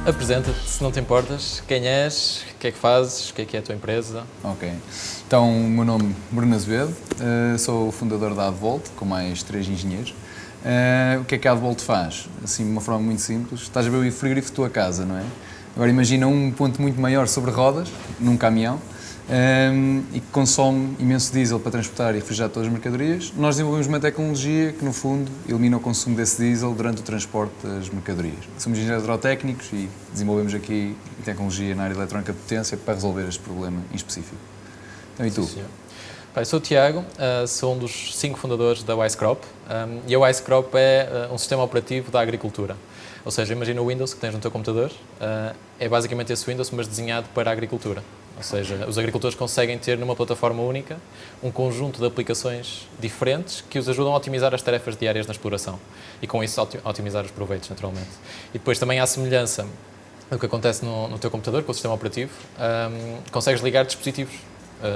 Apresenta-te, se não te importas, quem és, o que é que fazes, o que é a tua empresa. Ok. Então, o meu nome é Bruno Azevedo, sou o fundador da Advolt, com mais 3 engenheiros. O que é que a Advolt faz? Assim, de uma forma muito simples, estás a ver o frigorífico da tua casa, não é? Agora imagina um ponto muito maior sobre rodas, num caminhão, e que consome imenso diesel para transportar e refrigerar todas as mercadorias. Nós desenvolvemos uma tecnologia que, no fundo, elimina o consumo desse diesel durante o transporte das mercadorias. Somos engenheiros hidrotécnicos e desenvolvemos aqui tecnologia na área eletrónica de potência para resolver este problema em específico. Então, e tu? Sim, eu sou o Tiago, sou um dos 5 fundadores da WiseCrop, e a WiseCrop é um sistema operativo da agricultura. Ou seja, imagina o Windows que tens no teu computador, é basicamente esse Windows, mas desenhado para a agricultura. Ou seja, os agricultores conseguem ter numa plataforma única um conjunto de aplicações diferentes que os ajudam a otimizar as tarefas diárias na exploração e com isso otimizar os proveitos, naturalmente. E depois também há semelhança do que acontece no teu computador com o sistema operativo, consegues ligar dispositivos,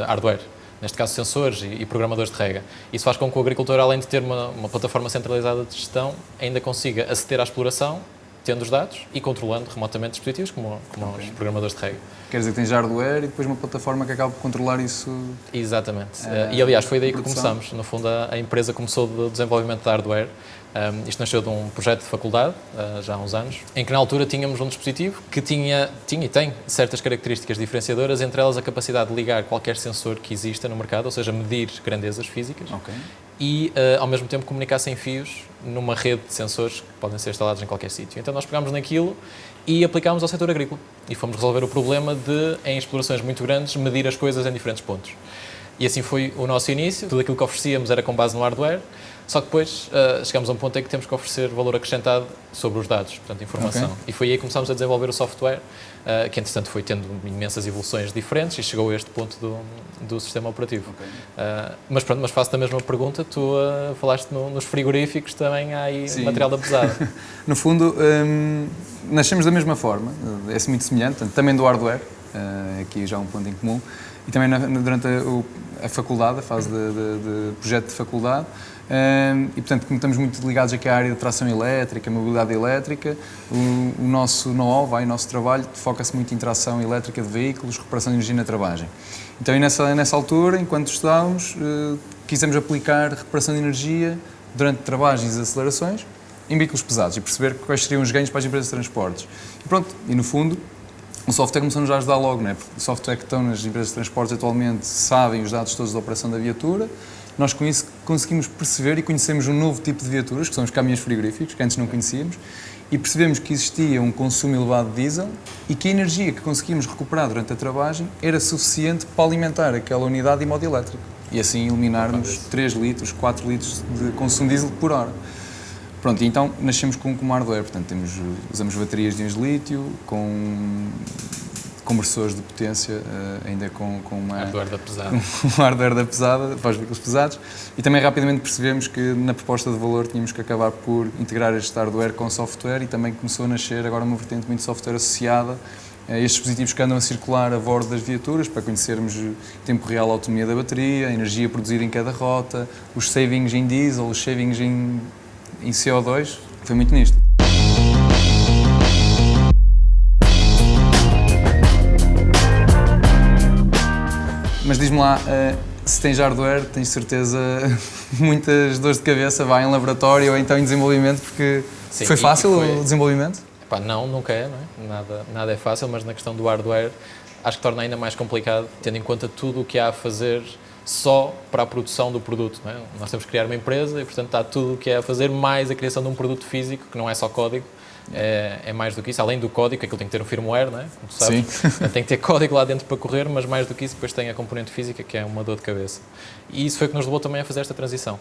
hardware, neste caso sensores e programadores de rega. Isso faz com que o agricultor, além de ter uma plataforma centralizada de gestão, ainda consiga aceder à exploração, tendo os dados e controlando remotamente dispositivos, como os programadores de rega. Quer dizer que tens hardware e depois uma plataforma que acaba por controlar isso? Exatamente. E aliás, foi daí que começamos. No fundo, a empresa começou do desenvolvimento de hardware. Isto nasceu de um projeto de faculdade, já há uns anos, em que na altura tínhamos um dispositivo que tinha e tem certas características diferenciadoras, entre elas a capacidade de ligar qualquer sensor que exista no mercado, ou seja, medir grandezas físicas, e ao mesmo tempo comunicar sem fios numa rede de sensores que podem ser instalados em qualquer sítio. Então nós pegámos naquilo e aplicámos ao setor agrícola e fomos resolver o problema de, em explorações muito grandes, medir as coisas em diferentes pontos. E assim foi o nosso início. Tudo aquilo que oferecíamos era com base no hardware, só que depois chegamos a um ponto em que temos que oferecer valor acrescentado sobre os dados, portanto, informação. E foi aí que começámos a desenvolver o software, que entretanto foi tendo imensas evoluções diferentes e chegou a este ponto do sistema operativo. Mas pronto, mas faço-te a mesma pergunta, tu falaste nos frigoríficos, também há aí material da pesada. No fundo, nascemos da mesma forma, é muito semelhante, também do hardware, aqui já um ponto em comum, e também durante a faculdade, a fase de projeto de faculdade, e portanto, como estamos muito ligados aqui à área de tração elétrica, mobilidade elétrica, o nosso know-how, o nosso trabalho, foca-se muito em tração elétrica de veículos, recuperação de energia na travagem. Então, e nessa altura, enquanto estudávamos, quisemos aplicar recuperação de energia durante travagens e acelerações em veículos pesados e perceber quais seriam os ganhos para as empresas de transportes. E pronto, e no fundo, o software começou-nos a ajudar logo, não é? Porque o software que estão nas empresas de transportes atualmente sabem os dados todos da operação da viatura. Nós com isso conseguimos perceber e conhecemos um novo tipo de viaturas, que são os caminhões frigoríficos, que antes não conhecíamos, e percebemos que existia um consumo elevado de diesel e que a energia que conseguíamos recuperar durante a travagem era suficiente para alimentar aquela unidade de modo elétrico. E assim eliminarmos 3 litros, 4 litros de consumo de diesel por hora. Pronto, então nascemos com hardware, portanto usamos baterias de íons de lítio, com conversores de potência, ainda com uma Hardware da pesada. um hardware da pesada, para os veículos pesados, e também rapidamente percebemos que na proposta de valor tínhamos que acabar por integrar este hardware com software, e também começou a nascer agora uma vertente muito de software associada a estes dispositivos que andam a circular a bordo das viaturas, para conhecermos em tempo real a autonomia da bateria, a energia produzida em cada rota, os savings em diesel, os savings em CO2, foi muito nisto. Mas diz-me lá, se tens hardware, tens certeza muitas dores de cabeça, vai em laboratório ou então em desenvolvimento, porque Sim, foi fácil o desenvolvimento? Epá, não, nunca é, não é? Nada é fácil, mas na questão do hardware acho que torna ainda mais complicado, tendo em conta tudo o que há a fazer só para a produção do produto, não é? Nós temos que criar uma empresa e, portanto, está tudo o que é a fazer, mais a criação de um produto físico, que não é só código, é mais do que isso. Além do código, aquilo tem que ter um firmware, não é? Como tu sabes, tem que ter código lá dentro para correr, mas mais do que isso, depois tem a componente física, que é uma dor de cabeça. E isso foi o que nos levou também a fazer esta transição.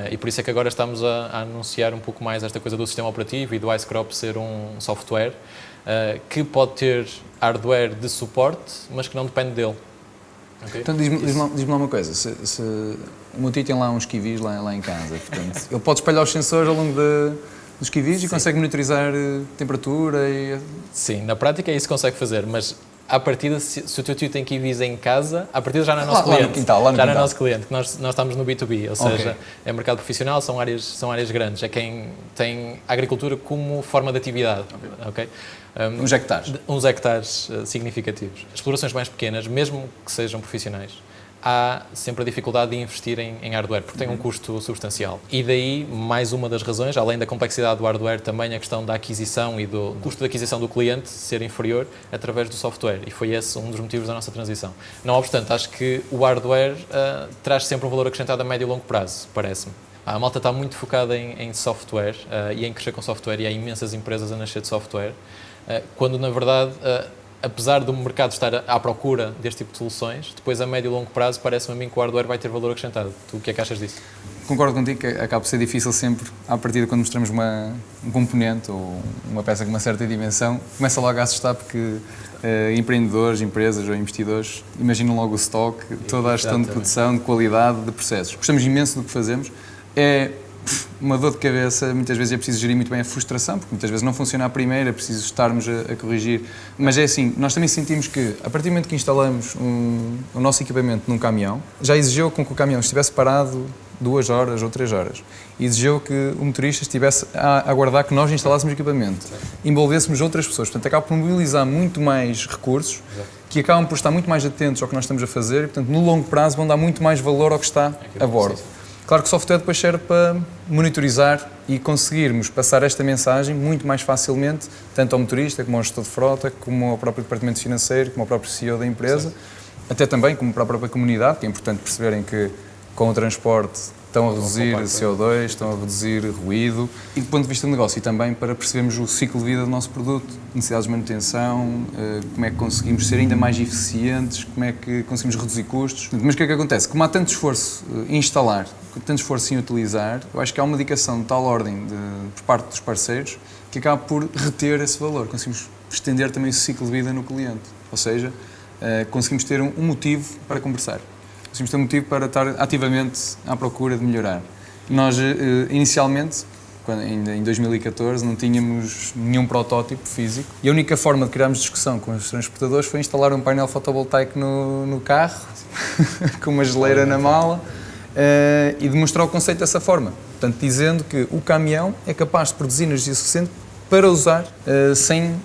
E por isso é que agora estamos a anunciar um pouco mais esta coisa do sistema operativo e do WiseCrop ser um software que pode ter hardware de suporte, mas que não depende dele. Okay? Então diz-me lá uma coisa, se o meu tio tem lá uns kiwis lá em casa, portanto, ele pode espalhar os sensores ao longo dos kiwis e consegue monitorizar temperatura e... Sim, na prática é isso que consegue fazer, mas à partida, se o teu tio tem kiwis em casa, à partida já não é nosso Lá no cliente. quintal, lá no já não é quintal. nosso cliente, que nós estamos no B2B, ou seja, é mercado profissional, são áreas grandes, é quem tem a agricultura como forma de atividade. Ok? Uns hectares. Uns hectares significativos. Explorações mais pequenas, mesmo que sejam profissionais, há sempre a dificuldade de investir em hardware, porque tem um custo substancial. E daí, mais uma das razões, além da complexidade do hardware, também a questão da aquisição e do custo de aquisição do cliente ser inferior através do software. E foi esse um dos motivos da nossa transição. Não obstante, acho que o hardware traz sempre um valor acrescentado a médio e longo prazo, parece-me. A malta está muito focada em software e em crescer com software, e há imensas empresas a nascer de software, quando na verdade... apesar do mercado estar à procura deste tipo de soluções, depois a médio e longo prazo parece-me a mim que o hardware vai ter valor acrescentado. Tu o que é que achas disso? Concordo contigo que acaba por ser difícil sempre, à partida, quando mostramos um componente ou uma peça com uma certa dimensão, começa logo a assustar porque empreendedores, empresas ou investidores imaginam logo o stock, toda a gestão de produção, de qualidade, de processos. Gostamos imenso do que fazemos. É uma dor de cabeça, muitas vezes é preciso gerir muito bem a frustração, porque muitas vezes não funciona à primeira, é preciso estarmos a corrigir. Mas é assim, nós também sentimos que, a partir do momento que instalamos o nosso equipamento num caminhão, já exigiu com que o caminhão estivesse parado 2 horas ou 3 horas. Exigiu que o motorista estivesse a aguardar que nós instalássemos o equipamento, envolvêssemos outras pessoas. Portanto, acaba por mobilizar muito mais recursos, que acabam por estar muito mais atentos ao que nós estamos a fazer e, portanto, no longo prazo vão dar muito mais valor ao que está a bordo. Claro que o software depois serve para monitorizar e conseguirmos passar esta mensagem muito mais facilmente, tanto ao motorista, como ao gestor de frota, como ao próprio departamento financeiro, como ao próprio CEO da empresa, até também como para a própria comunidade, que é importante perceberem que com o transporte estão a reduzir CO2, estão a reduzir ruído, e do ponto de vista do negócio e também para percebermos o ciclo de vida do nosso produto, necessidades de manutenção, como é que conseguimos ser ainda mais eficientes, como é que conseguimos reduzir custos. Mas o que é que acontece? Como há tanto esforço em instalar, tanto esforço em utilizar, eu acho que há uma dedicação de tal ordem por parte dos parceiros que acaba por reter esse valor. Conseguimos estender também o ciclo de vida no cliente, ou seja, conseguimos ter um motivo para conversar. Conseguimos ter um motivo para estar ativamente à procura de melhorar. Nós, inicialmente, ainda em 2014, não tínhamos nenhum protótipo físico e a única forma de criarmos discussão com os transportadores foi instalar um painel fotovoltaico no carro, com uma geleira na mala, e demonstrar o conceito dessa forma. Portanto, dizendo que o caminhão é capaz de produzir energia suficiente para usar sem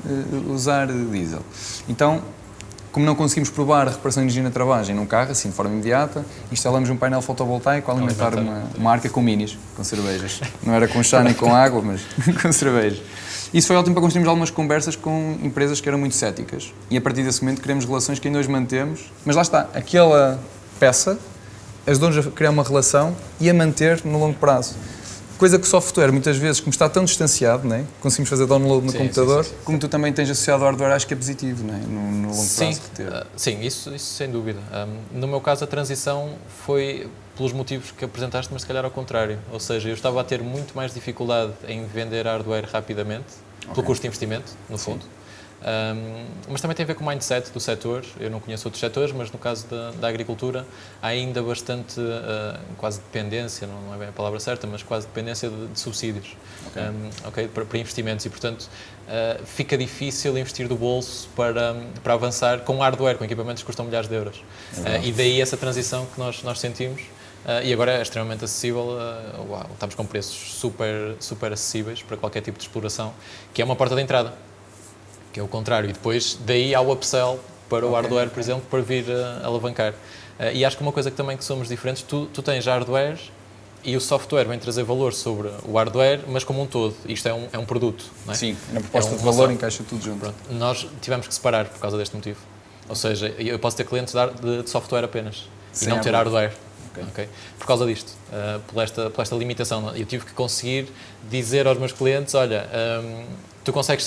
usar diesel. Então, como não conseguimos provar a recuperação de energia na travagem num carro, assim, de forma imediata, instalamos um painel fotovoltaico a alimentar uma arca com minis, com cervejas. Não era com chá nem com água, mas com cerveja. Isso foi ótimo para construirmos algumas conversas com empresas que eram muito céticas. E a partir desse momento criamos relações que ainda hoje mantemos. Mas lá está, aquela peça ajudou-nos a criar uma relação e a manter no longo prazo. Coisa que o software, muitas vezes, como está tão distanciado, não é? Conseguimos fazer download no computador, como tu também tens associado ao hardware, acho que é positivo, não é? No longo prazo. Sim, isso sem dúvida. No meu caso, a transição foi pelos motivos que apresentaste, mas se calhar ao contrário. Ou seja, eu estava a ter muito mais dificuldade em vender hardware rapidamente, pelo custo de investimento, no fundo. Mas também tem a ver com o mindset do setor. Eu não conheço outros setores, mas no caso da agricultura há ainda bastante quase dependência, não é bem a palavra certa, mas quase dependência de subsídios para investimentos e, portanto, fica difícil investir do bolso para avançar com hardware, com equipamentos que custam milhares de euros. E daí essa transição que nós sentimos. E agora é extremamente acessível, estamos com preços super acessíveis para qualquer tipo de exploração, que é uma porta de entrada. Que é o contrário, e depois daí há o upsell para o hardware, por exemplo, para vir alavancar. E acho que uma coisa que também que somos diferentes, tu tens hardware e o software vem trazer valor sobre o hardware, mas como um todo. Isto é um produto, não é? Sim, na proposta de valor encaixa tudo junto. Pronto. Nós tivemos que separar por causa deste motivo. Ou seja, eu posso ter clientes de software apenas e não ter hardware. Okay. Por causa disto, por esta limitação. Eu tive que conseguir dizer aos meus clientes, olha, tu consegues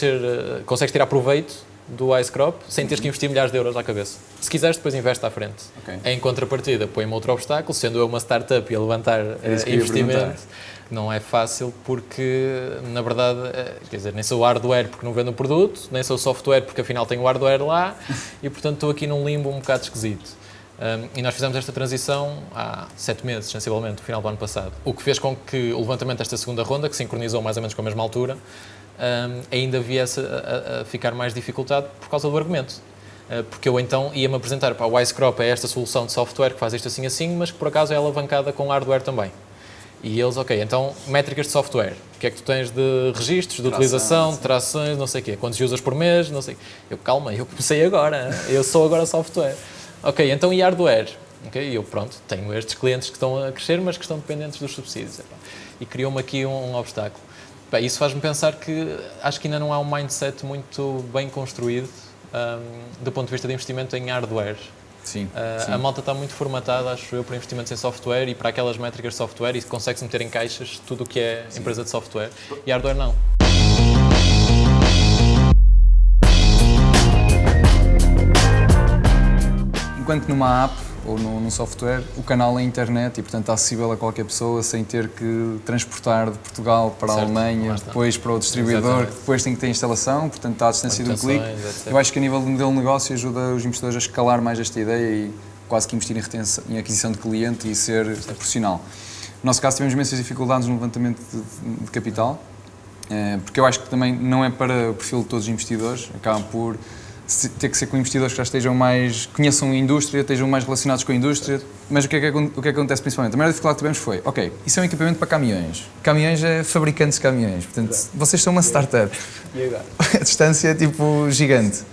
tirar proveito do Ice Crop sem teres que investir milhares de euros à cabeça. Se quiseres, depois investe à frente. Em contrapartida, põe-me outro obstáculo, sendo eu uma startup e a levantar investimento, não é fácil porque, na verdade, quer dizer, nem sou hardware porque não vendo o produto, nem sou software porque afinal tenho o hardware lá e, portanto, estou aqui num limbo um bocado esquisito. E nós fizemos esta transição há 7 meses, sensivelmente, no final do ano passado. O que fez com que o levantamento desta segunda ronda, que sincronizou mais ou menos com a mesma altura, ainda viesse a ficar mais dificultado por causa do argumento. porque eu então ia-me apresentar, pá, o Icecrop é esta solução de software que faz isto assim assim, mas que por acaso é alavancada com hardware também. E eles, ok, então métricas de software, o que é que tu tens de registros, de utilização, de trações, não sei o quê, quantos usas por mês, não sei. Eu, calma, eu comecei agora, eu sou agora software. Ok, então e hardware? Ok, eu pronto, tenho estes clientes que estão a crescer, mas que estão dependentes dos subsídios. E criou-me aqui um obstáculo. Bem, isso faz-me pensar que acho que ainda não há um mindset muito bem construído do ponto de vista de investimento em hardware. Sim, A malta está muito formatada, acho eu, para investimentos em software e para aquelas métricas de software e consegue-se meter em caixas tudo o que é empresa de software e hardware não. Enquanto numa app ou num software, o canal é a internet e, portanto, está acessível a qualquer pessoa sem ter que transportar de Portugal para a Alemanha, depois para o distribuidor, que depois tem que ter instalação, portanto, está à distância de um clique. Eu acho que a nível de modelo de negócio ajuda os investidores a escalar mais esta ideia e quase que investir em aquisição de cliente e ser profissional. No nosso caso, tivemos imensas dificuldades no levantamento de capital, porque eu acho que também não é para o perfil de todos os investidores, acabam por ter que ser com investidores que já estejam mais, conheçam a indústria, estejam mais relacionados com a indústria, mas o que é que acontece principalmente? A maior dificuldade que tivemos foi, ok, isso é um equipamento para caminhões. Caminhões é fabricantes de caminhões, portanto, vocês são uma startup. E agora? A distância é tipo gigante.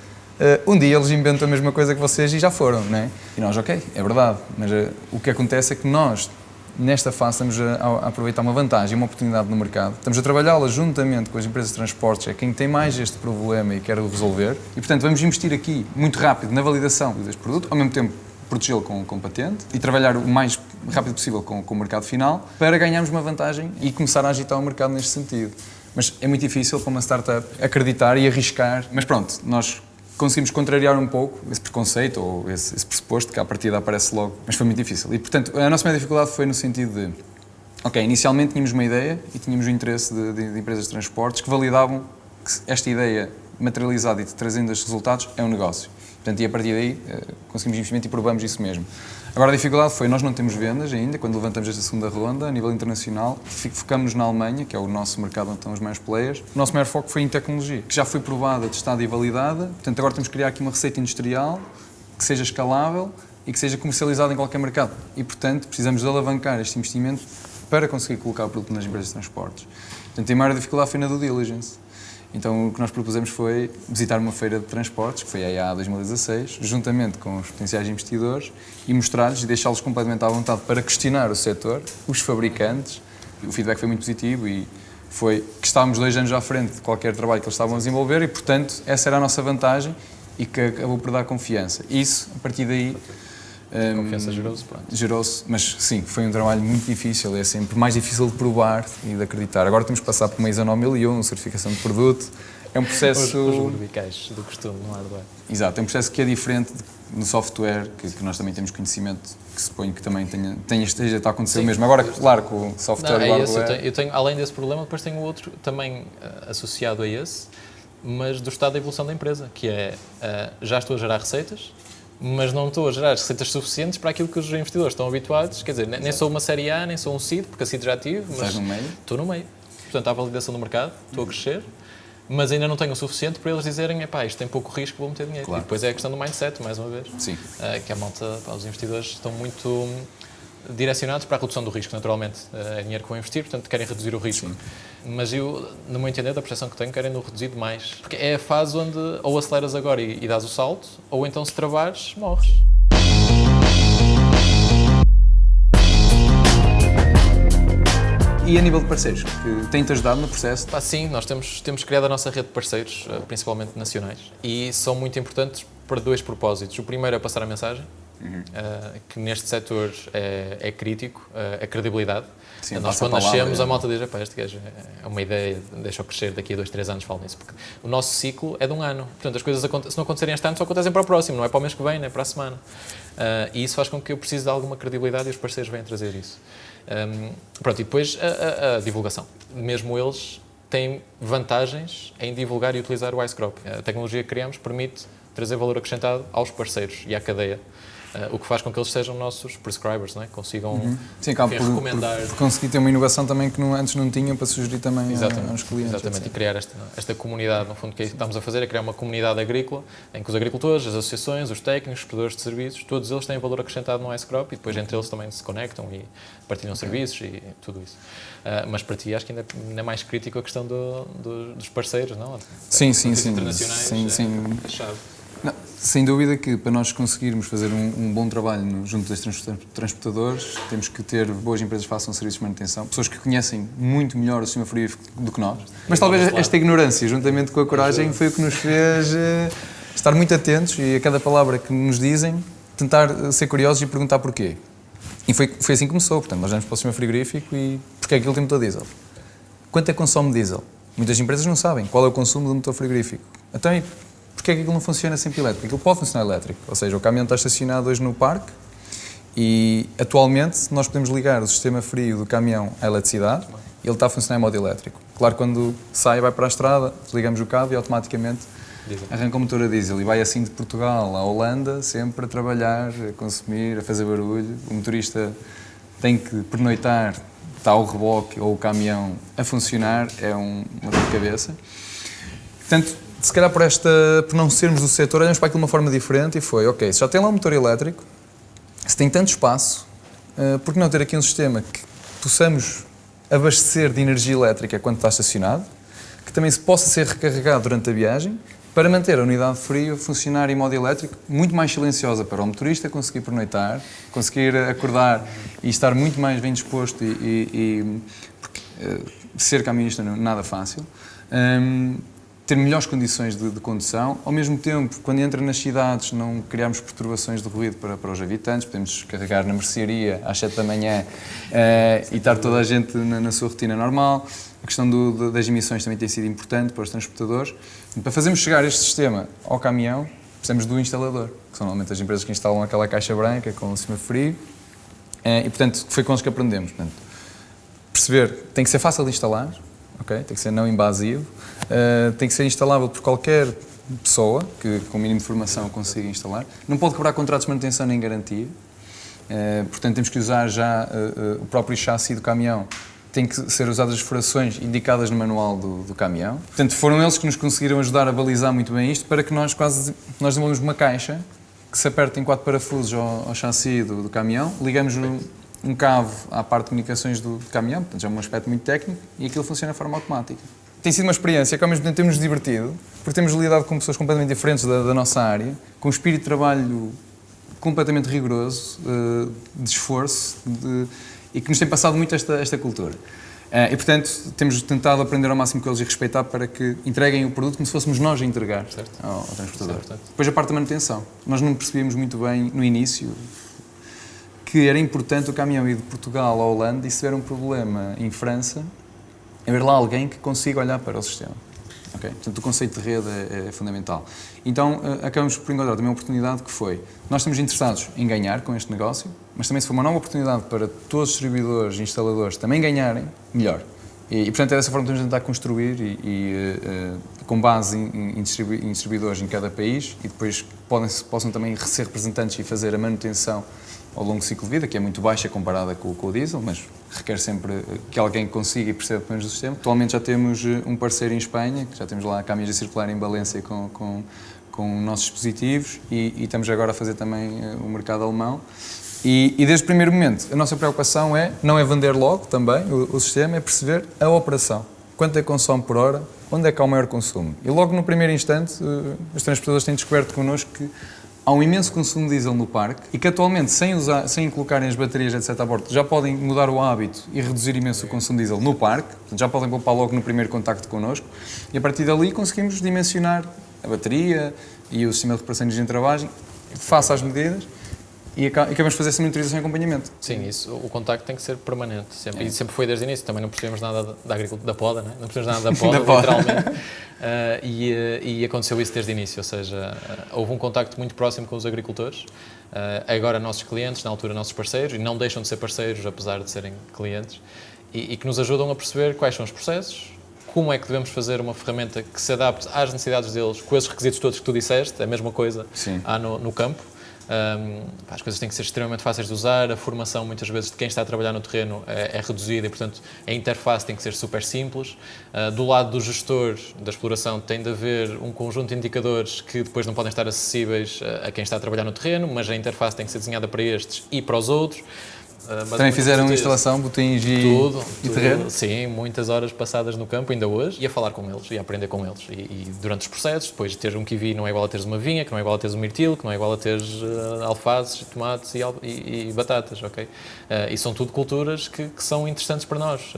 Um dia eles inventam a mesma coisa que vocês e já foram, não é? E nós, ok, é verdade, mas o que acontece é que nós, nesta fase, estamos a aproveitar uma vantagem, uma oportunidade no mercado. Estamos a trabalhá-la juntamente com as empresas de transportes, é quem tem mais este problema e quer o resolver. E, portanto, vamos investir aqui muito rápido na validação deste produto, ao mesmo tempo protegê-lo com patente e trabalhar o mais rápido possível com o mercado final para ganharmos uma vantagem e começar a agitar o mercado neste sentido. Mas é muito difícil para uma startup acreditar e arriscar. Mas pronto, nós conseguimos contrariar um pouco esse preconceito ou esse pressuposto que à partida aparece logo, mas foi muito difícil. E, portanto, a nossa maior dificuldade foi no sentido de, ok, inicialmente tínhamos uma ideia e tínhamos o interesse de empresas de transportes que validavam que esta ideia materializada e trazendo estes resultados é um negócio. Portanto, e a partir daí conseguimos investimento e provamos isso mesmo. Agora, a dificuldade foi, nós não temos vendas ainda, quando levantamos esta segunda ronda, a nível internacional, focamos na Alemanha, que é o nosso mercado onde estão os maiores players. O nosso maior foco foi em tecnologia, que já foi provada, testada e validada. Portanto, agora temos que criar aqui uma receita industrial que seja escalável e que seja comercializada em qualquer mercado. E, portanto, precisamos de alavancar este investimento para conseguir colocar o produto nas empresas de transportes. Portanto, a maior dificuldade foi na due diligence. Então, o que nós propusemos foi visitar uma feira de transportes, que foi a EIA 2016, juntamente com os potenciais investidores, e mostrar-lhes e deixá-los completamente à vontade para questionar o setor, os fabricantes. O feedback foi muito positivo e foi que estávamos 2 anos à frente de qualquer trabalho que eles estavam a desenvolver e, portanto, essa era a nossa vantagem e que acabou por dar confiança. Isso, a partir daí... A confiança gerou-se, pronto. Gerou-se, mas sim, foi um trabalho muito difícil, é sempre mais difícil de provar e de acreditar. Agora temos que passar por uma ISO 9001, certificação de produto, é um processo... Os verbicais do costume no hardware. Exato, é um processo que é diferente no software, que nós também temos conhecimento, que suponho que também esteja a acontecer o mesmo. Agora, claro, com o software e o hardware... Eu tenho, além desse problema, depois tenho outro também associado a esse, mas do estado da evolução da empresa, que é, já estou a gerar receitas, mas não estou a gerar receitas suficientes para aquilo que os investidores estão habituados. Quer dizer, nem sou uma série A, nem sou um seed, porque a seed já tive, mas no meio? Estou no meio. Portanto, há validação do mercado, estou a crescer, mas ainda não tenho o suficiente para eles dizerem, epá, isto tem pouco risco, vou meter dinheiro. Claro. E depois é a questão do mindset, mais uma vez. Sim. Que a malta, os investidores estão muito direcionados para a redução do risco, naturalmente. É dinheiro que vão investir, portanto, querem reduzir o risco. Sim. Mas eu, no meu entender, da percepção que tenho, querem-no reduzir mais. Porque é a fase onde ou aceleras agora e dás o salto, ou então, se travares, morres. E a nível de parceiros, que têm-te ajudado no processo? Sim, nós temos criado a nossa rede de parceiros, principalmente nacionais, e são muito importantes para 2 propósitos. O primeiro é passar a mensagem, que neste setor é crítico, a credibilidade. Sim, nós, quando nascemos, a malta diz, este gajo é uma ideia, deixa-o crescer, daqui a 2, 3 anos falo nisso. Porque o nosso ciclo é de 1 ano. Portanto, as coisas, se não acontecerem este ano, só acontecem para o próximo, não é para o mês que vem, nem para a semana. E isso faz com que eu precise de alguma credibilidade e os parceiros vêm trazer isso. Pronto, e depois a divulgação. Mesmo eles têm vantagens em divulgar e utilizar o Icecrop. A tecnologia que criamos permite trazer valor acrescentado aos parceiros e à cadeia. o que faz com que eles sejam nossos prescribers, não é? Consigam Sim, acaba recomendar. por conseguir ter uma inovação também que antes não tinham para sugerir também aos clientes. Exatamente, etc. e criar esta comunidade, no fundo, que estamos a fazer é criar uma comunidade agrícola em que os agricultores, as associações, os técnicos, os prestadores de serviços, todos eles têm valor acrescentado no iScrop e depois entre eles também se conectam e partilham serviços e tudo isso. Mas para ti acho que ainda é mais crítico a questão dos parceiros, não? Sim. Internacionais é a chave. Não, sem dúvida que para nós conseguirmos fazer um bom trabalho junto dos transportadores, temos que ter boas empresas que façam serviços de manutenção, pessoas que conhecem muito melhor o sistema frigorífico do que nós. Mas talvez esta ignorância, juntamente com a coragem, foi o que nos fez estar muito atentos e a cada palavra que nos dizem, tentar ser curiosos e perguntar porquê. E foi assim que começou. Portanto, nós vamos para o sistema frigorífico e porquê é que ele tem motor diesel? Quanto é que consome diesel? Muitas empresas não sabem qual é o consumo do motor frigorífico. Então, porquê é que aquilo não funciona sempre elétrico? Aquilo pode funcionar elétrico. Ou seja, o caminhão está estacionado hoje no parque e, atualmente, nós podemos ligar o sistema frio do caminhão à eletricidade e ele está a funcionar em modo elétrico. Claro, quando sai, vai para a estrada, desligamos o cabo e automaticamente arranca o motor a diesel e vai assim de Portugal à Holanda, sempre a trabalhar, a consumir, a fazer barulho. O motorista tem que pernoitar, está o reboque ou o caminhão a funcionar, é uma dor de cabeça. Portanto, se calhar por não sermos do setor, olhamos para aquilo de uma forma diferente e foi, ok, se já tem lá um motor elétrico, se tem tanto espaço, por que não ter aqui um sistema que possamos abastecer de energia elétrica quando está estacionado, que também se possa ser recarregado durante a viagem, para manter a unidade de frio a funcionar em modo elétrico, muito mais silenciosa para o motorista conseguir pernoitar, conseguir acordar e estar muito mais bem disposto porque ser caminhonista não é nada fácil. Ter melhores condições de condução, ao mesmo tempo, quando entra nas cidades, não criarmos perturbações de ruído para os habitantes, podemos carregar na mercearia às 7 da manhã e estar toda a gente na sua rotina normal. A questão das emissões também tem sido importante para os transportadores. Para fazermos chegar este sistema ao caminhão, precisamos do instalador, que são normalmente as empresas que instalam aquela caixa branca com o sistema frio, e, portanto, foi com eles que aprendemos. Portanto, perceber, tem que ser fácil de instalar, okay? Tem que ser não invasivo, tem que ser instalável por qualquer pessoa que com o mínimo de formação consiga instalar. Não pode cobrar contratos de manutenção nem garantia, portanto temos que usar já o próprio chassi do caminhão, tem que ser usadas as furações indicadas no manual do caminhão. Portanto, foram eles que nos conseguiram ajudar a balizar muito bem isto para que nós desenvolvemos uma caixa que se aperta em 4 parafusos ao chassi do caminhão, ligamos um cabo à parte de comunicações do caminhão, portanto já é um aspecto muito técnico, e aquilo funciona de forma automática. Tem sido uma experiência que ao mesmo tempo temos divertido, porque temos lidado com pessoas completamente diferentes da nossa área, com um espírito de trabalho completamente rigoroso, de esforço, e que nos tem passado muito esta cultura. E, portanto, temos tentado aprender ao máximo com eles e respeitar para que entreguem o produto como se fôssemos nós a entregar ao transportador. Depois a parte da manutenção. Nós não percebíamos muito bem, no início, que era importante o caminhão ir de Portugal à Holanda e se tiver um problema em França, haver lá alguém que consiga olhar para o sistema. Okay? Portanto, o conceito de rede é fundamental. Então, acabamos por encontrar também uma oportunidade que foi, nós estamos interessados em ganhar com este negócio, mas também se for uma nova oportunidade para todos os distribuidores e instaladores também ganharem, melhor. E portanto, é dessa forma que vamos tentar construir com base em distribuidores em cada país e depois possam também ser representantes e fazer a manutenção ao longo do ciclo de vida, que é muito baixa comparada com o diesel, mas requer sempre que alguém consiga e perceba pelo menos o sistema. Atualmente já temos um parceiro em Espanha, que já temos lá a caminhões a circular em Valência com nossos dispositivos e estamos agora a fazer também o mercado alemão. E desde o primeiro momento, a nossa preocupação não é vender logo também o sistema, é perceber a operação. Quanto é que consome por hora, onde é que há o maior consumo. E logo no primeiro instante, os transportadores têm descoberto connosco que há um imenso consumo de diesel no parque e que atualmente, sem colocarem as baterias, etc. a bordo, já podem mudar o hábito e reduzir imenso o consumo de diesel no parque, portanto, já podem poupar logo no primeiro contacto connosco e a partir dali conseguimos dimensionar a bateria e o sistema de reparação de travagem face às medidas e acabamos de fazer essa monitorização e acompanhamento. Sim, o contacto tem que ser permanente, sempre. E sempre foi desde o início, também não percebemos nada da agricultura, da poda, não percebemos nada da poda, literalmente, e aconteceu isso desde o início, ou seja, houve um contacto muito próximo com os agricultores, agora nossos clientes, na altura nossos parceiros, e não deixam de ser parceiros, apesar de serem clientes, e que nos ajudam a perceber quais são os processos, como é que devemos fazer uma ferramenta que se adapte às necessidades deles, com esses requisitos todos que tu disseste, é a mesma coisa há no campo. As coisas têm que ser extremamente fáceis de usar, a formação muitas vezes de quem está a trabalhar no terreno é reduzida e, portanto, a interface tem que ser super simples. Do lado do gestor da exploração tem de haver um conjunto de indicadores que depois não podem estar acessíveis a quem está a trabalhar no terreno, mas a interface tem que ser desenhada para estes e para os outros. Também fizeram instalação, botões e terreno? Sim, muitas horas passadas no campo, ainda hoje, e a falar com eles, e a aprender com eles. E durante os processos, depois ter um kiwi não é igual a teres uma vinha, que não é igual a teres um mirtilo, que não é igual a teres alfaces, tomates e batatas, ok? E são tudo culturas que são interessantes para nós,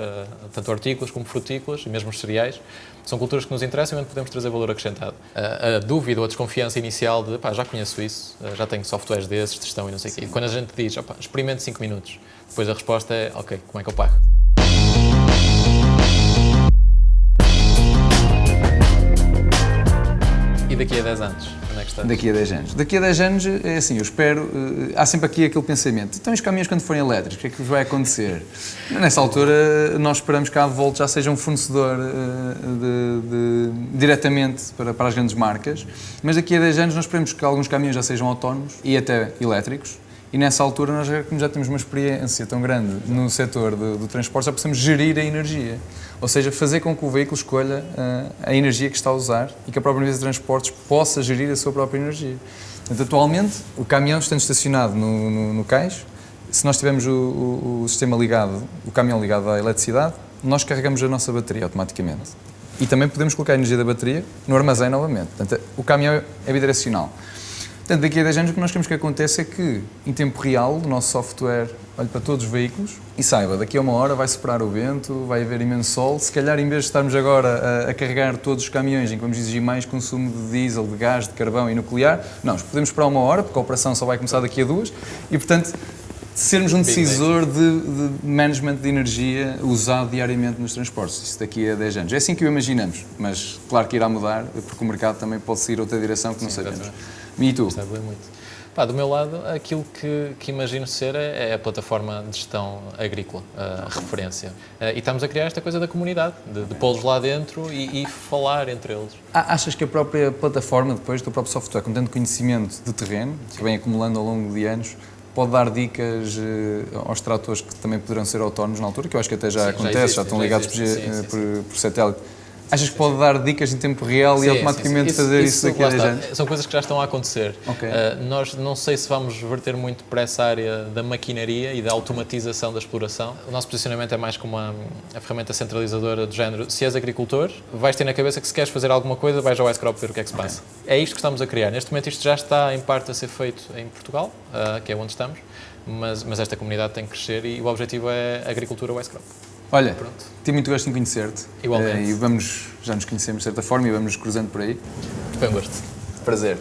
tanto hortícolas como frutícolas, e mesmo os cereais. São culturas que nos interessam e onde podemos trazer valor acrescentado. A dúvida ou a desconfiança inicial de já conheço isso, já tenho softwares desses, gestão e não sei o quê. E quando a gente diz, experimente 5 minutos, depois a resposta é, ok, como é que eu pago? E daqui a 10 anos, onde é que estás? Daqui a 10 anos. Daqui a 10 anos, é assim, eu espero... há sempre aqui aquele pensamento. Então, os caminhões, quando forem elétricos, o que é que vos vai acontecer? Nessa altura, nós esperamos que a Volt já seja um fornecedor diretamente para as grandes marcas, mas daqui a 10 anos nós esperamos que alguns caminhões já sejam autónomos e até elétricos. E nessa altura, nós já temos uma experiência tão grande no setor do transporte, já possamos gerir a energia. Ou seja, fazer com que o veículo escolha a energia que está a usar e que a própria empresa de transportes possa gerir a sua própria energia. Portanto, atualmente, o caminhão estando estacionado no cais, se nós tivermos o sistema ligado, o caminhão ligado à eletricidade, nós carregamos a nossa bateria automaticamente. E também podemos colocar a energia da bateria no armazém novamente. Portanto, o caminhão é bidirecional. Portanto, daqui a 10 anos o que nós queremos que aconteça é que, em tempo real, o nosso software olhe para todos os veículos e saiba, daqui a uma hora vai soprar o vento, vai haver imenso sol, se calhar em vez de estarmos agora a carregar todos os caminhões em que vamos exigir mais consumo de diesel, de gás, de carvão e nuclear, não, podemos esperar uma hora, porque a operação só vai começar daqui a 2 e, portanto, sermos um decisor de management de energia usado diariamente nos transportes, isso daqui a 10 anos. É assim que o imaginamos, mas claro que irá mudar, porque o mercado também pode seguir outra direção que não sabemos. E tu? Muito. Do meu lado, aquilo que imagino ser é a plataforma de gestão agrícola, a referência. E estamos a criar esta coisa da comunidade, de pô-los lá dentro e falar entre eles. Achas que a própria plataforma, depois do próprio software, com tanto conhecimento de terreno, que vem acumulando ao longo de anos, pode dar dicas aos tratores que também poderão ser autónomos na altura, que eu acho que até já acontece, já estão ligados por satélite. Achas que pode dar dicas em tempo real e automaticamente fazer isso daqui a 10 anos? São coisas que já estão a acontecer. Okay. Nós não sei se vamos verter muito para essa área da maquinaria e da automatização da exploração. O nosso posicionamento é mais como a ferramenta centralizadora do género. Se és agricultor, vais ter na cabeça que se queres fazer alguma coisa, vais ao iScrop ver o que é que se passa. É isto que estamos a criar. Neste momento isto já está em parte a ser feito em Portugal, que é onde estamos, mas esta comunidade tem que crescer e o objetivo é a agricultura ao iScrop. Olha, tive muito gosto em conhecer-te. Igualmente. E já nos conhecemos de certa forma e vamos nos cruzando por aí. Foi um gosto. Prazer.